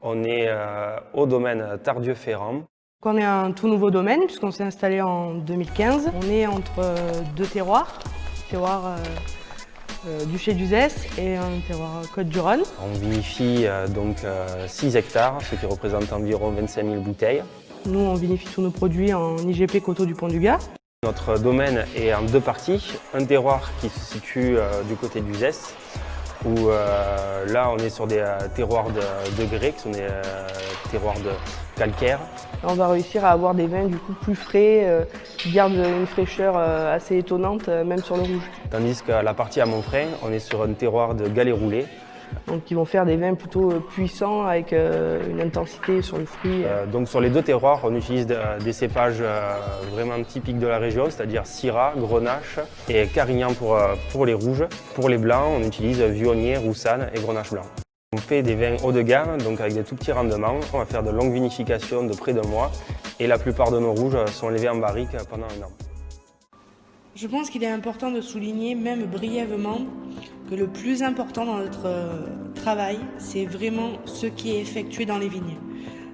On est au domaine Tardieu-Ferrand. On est un tout nouveau domaine puisqu'on s'est installé en 2015. On est entre deux terroirs, Duché d'Uzès et un terroir Côtes-du-Rhône. On vinifie donc 6 hectares, ce qui représente environ 25 000 bouteilles. Nous, on vinifie tous nos produits en IGP Coteaux du Pont-du-Gard. Notre domaine est en deux parties. Un terroir qui se situe du côté d'Uzès, où là on est sur des terroirs de grès, qui sont des terroirs de calcaire. On va réussir à avoir des vins du coup plus frais, qui gardent une fraîcheur assez étonnante, même sur le rouge. Tandis qu'à la partie à Montfrain, on est sur un terroir de galets roulés. Donc ils vont faire des vins plutôt puissants avec une intensité sur le fruit. Donc sur les deux terroirs, on utilise des cépages vraiment typiques de la région, c'est-à-dire Syrah, Grenache et Carignan pour les rouges. Pour les blancs, on utilise Viognier, Roussanne et Grenache blanc. On fait des vins haut de gamme, donc avec des tout petits rendements. On va faire de longues vinifications de près d'un mois et la plupart de nos rouges sont levés en barrique pendant un an. Je pense qu'il est important de souligner, même brièvement, que le plus important dans notre travail, c'est vraiment ce qui est effectué dans les vignes.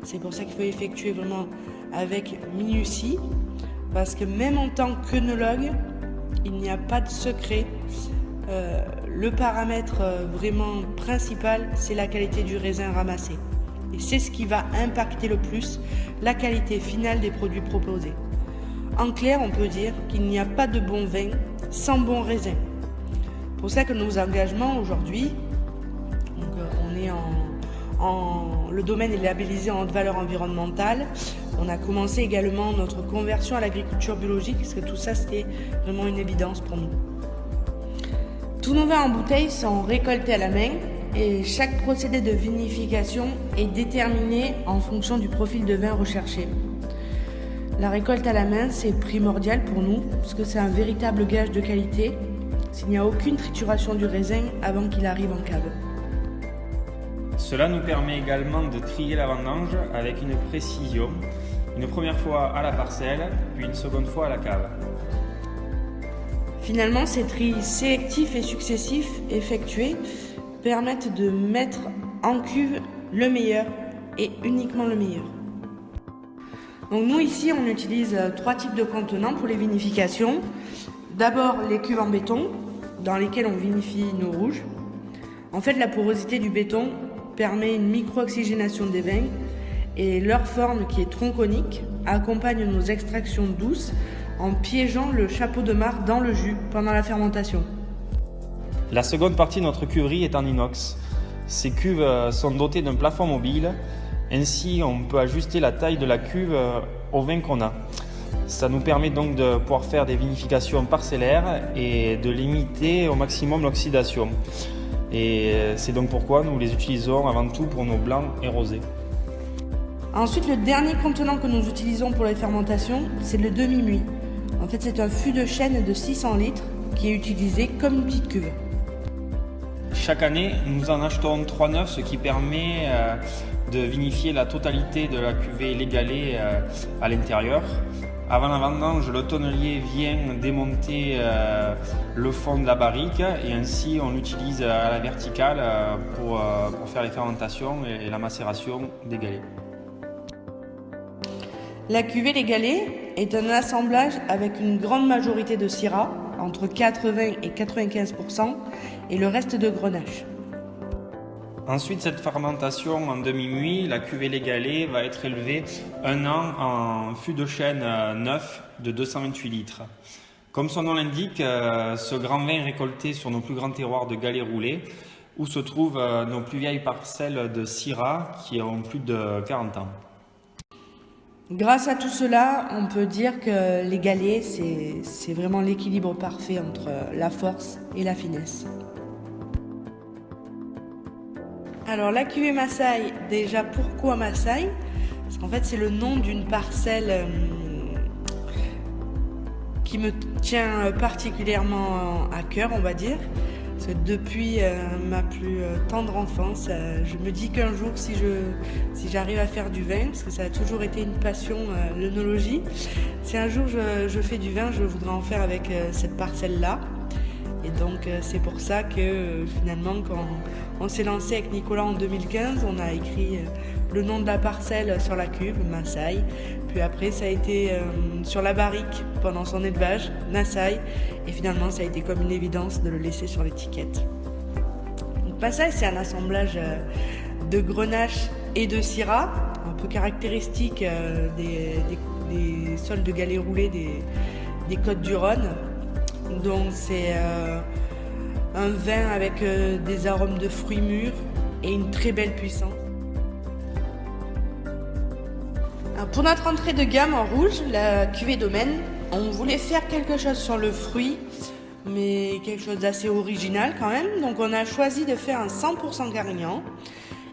C'est pour ça qu'il faut effectuer vraiment avec minutie, parce que même en tant qu'œnologue, il n'y a pas de secret. Le paramètre vraiment principal, c'est la qualité du raisin ramassé. Et c'est ce qui va impacter le plus la qualité finale des produits proposés. En clair, on peut dire qu'il n'y a pas de bon vin sans bon raisin. C'est pour ça que nos engagements aujourd'hui, le domaine est labellisé en haute valeur environnementale. On a commencé également notre conversion à l'agriculture biologique, parce que tout ça, c'était vraiment une évidence pour nous. Tous nos vins en bouteille sont récoltés à la main et chaque procédé de vinification est déterminé en fonction du profil de vin recherché. La récolte à la main, c'est primordial pour nous, parce que c'est un véritable gage de qualité, s'il n'y a aucune trituration du raisin avant qu'il arrive en cave. Cela nous permet également de trier la vendange avec une précision, une première fois à la parcelle, puis une seconde fois à la cave. Finalement, ces tris sélectifs et successifs effectués permettent de mettre en cuve le meilleur et uniquement le meilleur. Donc nous ici on utilise 3 types de contenants pour les vinifications. D'abord les cuves en béton dans lesquelles on vinifie nos rouges. En fait la porosité du béton permet une micro-oxygénation des vins et leur forme qui est tronconique accompagne nos extractions douces en piégeant le chapeau de marc dans le jus pendant la fermentation. La seconde partie de notre cuverie est en inox. Ces cuves sont dotées d'un plafond mobile. Ainsi, on peut ajuster la taille de la cuve au vin qu'on a. Ça nous permet donc de pouvoir faire des vinifications parcellaires et de limiter au maximum l'oxydation. Et c'est donc pourquoi nous les utilisons avant tout pour nos blancs et rosés. Ensuite, le dernier contenant que nous utilisons pour les fermentations, c'est le demi-muit. En fait, c'est un fût de chêne de 600 litres qui est utilisé comme une petite cuve. Chaque année, nous en achetons 3 neufs, ce qui permet de vinifier la totalité de la cuvée légalée à l'intérieur. Avant la vendange, le tonnelier vient démonter le fond de la barrique et ainsi on l'utilise à la verticale pour faire les fermentations et la macération des galets. La cuvée Les Galets est un assemblage avec une grande majorité de Syrah, entre 80 et 95%, et le reste de Grenache. Ensuite, cette fermentation en demi-muit, la cuvée Les Galets va être élevée 1 an en fût de chêne neuf de 228 litres. Comme son nom l'indique, ce grand vin est récolté sur nos plus grands terroirs de galets roulés, où se trouvent nos plus vieilles parcelles de Syrah qui ont plus de 40 ans. Grâce à tout cela, on peut dire que les galets, c'est vraiment l'équilibre parfait entre la force et la finesse. Alors la cuvée Massaï, déjà pourquoi Massaï? Parce qu'en fait c'est le nom d'une parcelle qui me tient particulièrement à cœur, on va dire. Parce que depuis ma plus tendre enfance, je me dis qu'un jour, si j'arrive à faire du vin, parce que ça a toujours été une passion, l'œnologie, si un jour je fais du vin, je voudrais en faire avec cette parcelle-là. Et donc c'est pour ça que finalement, quand on s'est lancé avec Nicolas en 2015, on a écrit le nom de la parcelle sur la cuve, Massaï. Puis après, ça a été sur la barrique pendant son élevage, Nassaï. Et finalement, ça a été comme une évidence de le laisser sur l'étiquette. Donc, Massaï, c'est un assemblage de grenache et de syrah, un peu caractéristique des sols de galets roulés des côtes du Rhône. Donc c'est un vin avec des arômes de fruits mûrs et une très belle puissance. Alors pour notre entrée de gamme en rouge, la cuvée Domaine, on voulait faire quelque chose sur le fruit, mais quelque chose d'assez original quand même. Donc on a choisi de faire un 100% Carignan.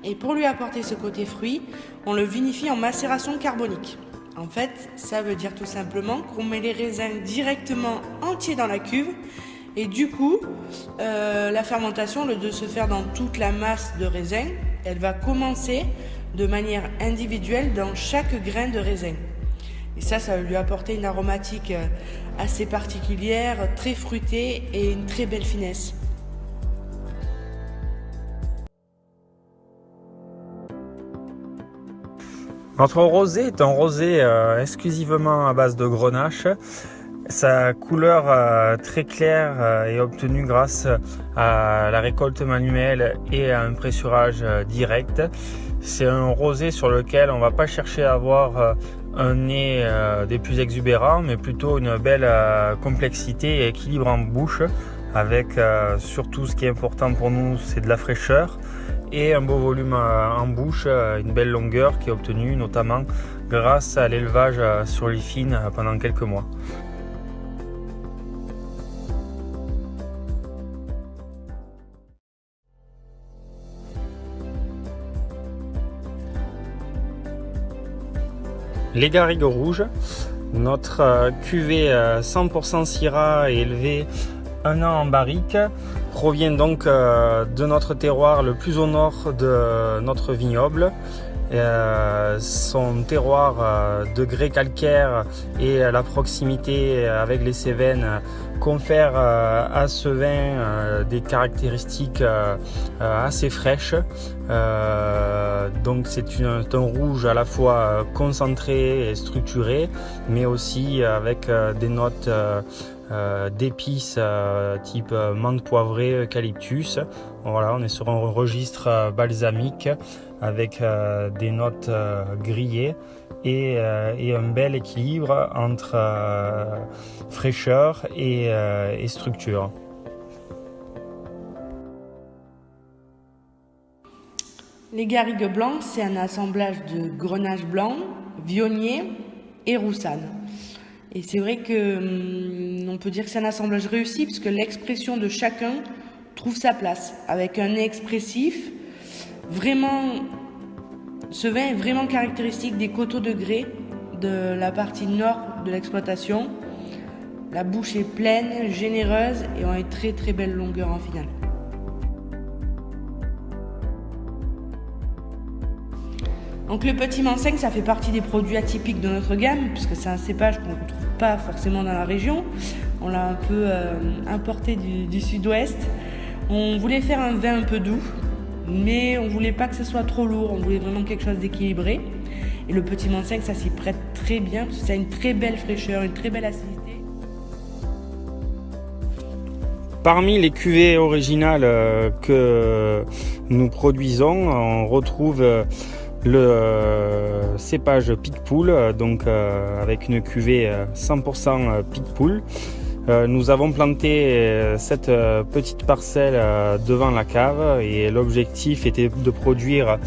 Et pour lui apporter ce côté fruit, on le vinifie en macération carbonique. En fait, ça veut dire tout simplement qu'on met les raisins directement entiers dans la cuve. Et du coup, la fermentation, au lieu de se faire dans toute la masse de raisin, elle va commencer de manière individuelle dans chaque grain de raisin. Et ça va lui apporter une aromatique assez particulière, très fruitée et une très belle finesse. Notre rosé est un rosé exclusivement à base de grenache. Sa couleur très claire est obtenue grâce à la récolte manuelle et à un pressurage direct. C'est un rosé sur lequel on ne va pas chercher à avoir un nez des plus exubérants, mais plutôt une belle complexité et équilibre en bouche, avec surtout ce qui est important pour nous, c'est de la fraîcheur et un beau volume en bouche, une belle longueur qui est obtenue notamment grâce à l'élevage sur les fines pendant quelques mois. Les garrigues rouges, notre cuvée 100% Syrah et élevée 1 an en barrique, provient donc de notre terroir le plus au nord de notre vignoble. Son terroir de grès calcaire et la proximité avec les Cévennes confèrent à ce vin des caractéristiques assez fraîches. Donc c'est un rouge à la fois concentré et structuré, mais aussi avec des notes d'épices type menthe poivrée, eucalyptus. Voilà, on est sur un registre balsamique avec des notes grillées et un bel équilibre entre fraîcheur et structure. Les garrigues blancs, c'est un assemblage de grenache blanc, vionnier et roussanne. Et c'est vrai que on peut dire que c'est un assemblage réussi puisque l'expression de chacun trouve sa place avec un nez expressif. Vraiment, ce vin est vraiment caractéristique des coteaux de grès de la partie nord de l'exploitation. La bouche est pleine, généreuse et on a une très très belle longueur en finale. Donc le petit Manseng, ça fait partie des produits atypiques de notre gamme, puisque c'est un cépage qu'on ne retrouve pas forcément dans la région. On l'a un peu importé du sud-ouest. On voulait faire un vin un peu doux, mais on ne voulait pas que ce soit trop lourd, on voulait vraiment quelque chose d'équilibré. Et le petit Manseng, ça s'y prête très bien, parce que ça a une très belle fraîcheur, une très belle acidité. Parmi les cuvées originales que nous produisons, on retrouve le cépage Picpoul, donc avec une cuvée 100% Picpoul. Nous avons planté cette petite parcelle devant la cave et l'objectif était de produire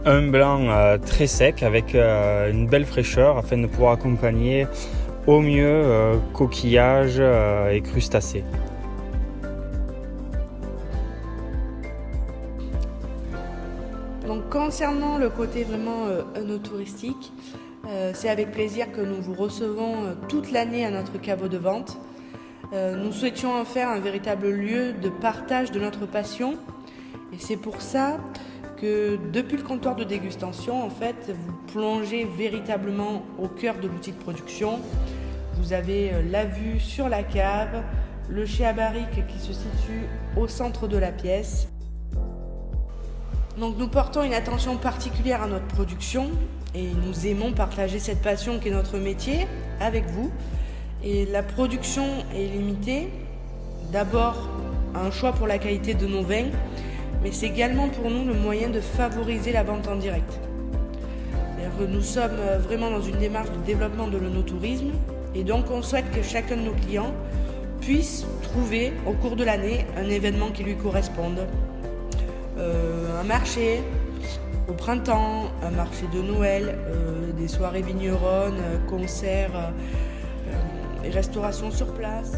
un blanc très sec avec une belle fraîcheur afin de pouvoir accompagner au mieux coquillages et crustacés. Donc concernant le côté vraiment œnotouristique, c'est avec plaisir que nous vous recevons toute l'année à notre caveau de vente. Nous souhaitions en faire un véritable lieu de partage de notre passion et c'est pour ça que depuis le comptoir de dégustation, en fait, vous plongez véritablement au cœur de l'outil de production. Vous avez la vue sur la cave, le chai à barrique qui se situe au centre de la pièce. Donc nous portons une attention particulière à notre production et nous aimons partager cette passion qui est notre métier avec vous. Et la production est limitée, d'abord un choix pour la qualité de nos vins, mais c'est également pour nous le moyen de favoriser la vente en direct. C'est-à-dire que nous sommes vraiment dans une démarche de développement de l'œnotourisme et donc on souhaite que chacun de nos clients puisse trouver au cours de l'année un événement qui lui corresponde. Un marché au printemps, un marché de Noël, des soirées vigneronnes, concerts et restauration sur place.